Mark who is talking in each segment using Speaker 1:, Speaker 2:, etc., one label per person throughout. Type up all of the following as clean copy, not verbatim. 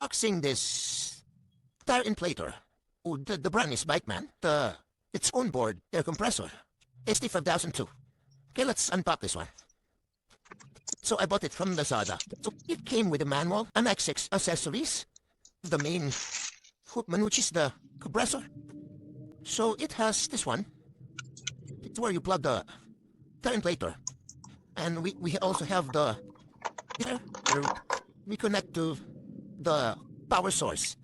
Speaker 1: Unboxing this Tireinflator. Oh, the brand is Bikeman. Its onboard air compressor. ST5002. Okay, let's unpack this one. So I bought it from Lazada. So it came with a manual, an X6 accessories, the main hookman, which is the compressor. So it has this one. It's where you plug the Tireinflator. And we also have the here where we connect to the power source.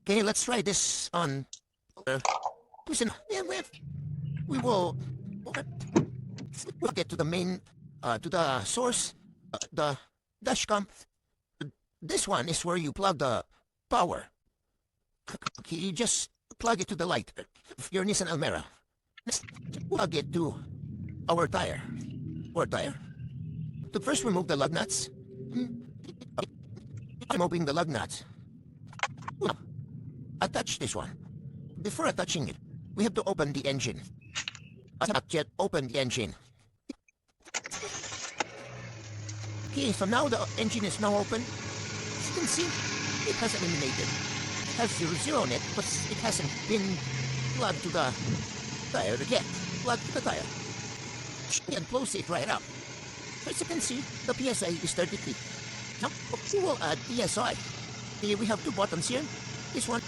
Speaker 1: Okay, let's try this on. Listen, we will get to the main, to the source, the dashcam. This one is where you plug the power. Okay, you just plug it to the light. Your Nissanalmera. Plug it to our tire. Or tire. To first remove the lug nuts. Removing the lug nuts. Attach this one. Before attaching it, we have to open the engine. Not yet open the engine. Okay, so now the engine is now open. As you can see, it has eliminated. It has 0 on it, but it hasn't been plugged to the tire yet. Plugged to the tire. And close it right up. As you can see, the PSI is 33. Now, we will add PSI. Here we have 2 buttons here. This one.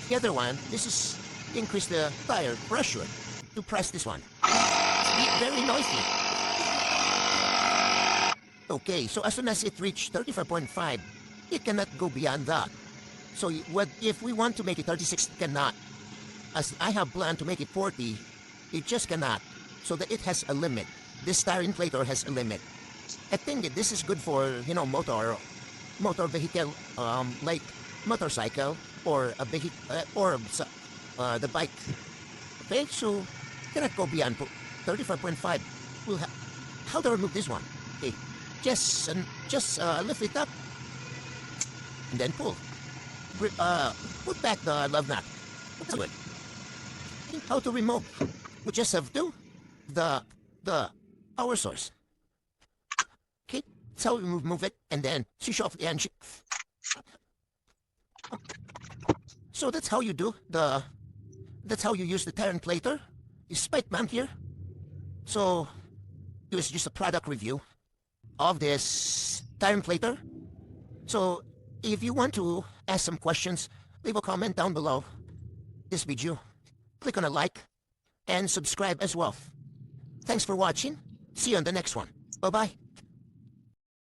Speaker 1: The other one, this is increase the tire pressure to press this one. It's very noisy. Okay, so as soon as it reached 35.5, it cannot go beyond that. So if we want to make it 36, it cannot. As I have planned to make it 40, it just cannot. So that it has a limit. This Tireinflator has a limit. I think that this is good for, motor vehicle, like motorcycle or a vehicle, or the bike. Okay, so cannot go beyond 35.5. We'll how to remove this one? Okay, just lift it up and then pull. Put back the lug nut. That's good. How to remove? We just have to the power source. Okay, that's how we move it, and then switch off the engine. So that's how you do that's how you use the Tireinflator. It's Spikeman here. So it was just a product review of this Tireinflator. So if you want to ask some questions, leave a comment down below this video. Click on a like and subscribe as well. Thanks for watching. See you on the next one. Bye-bye.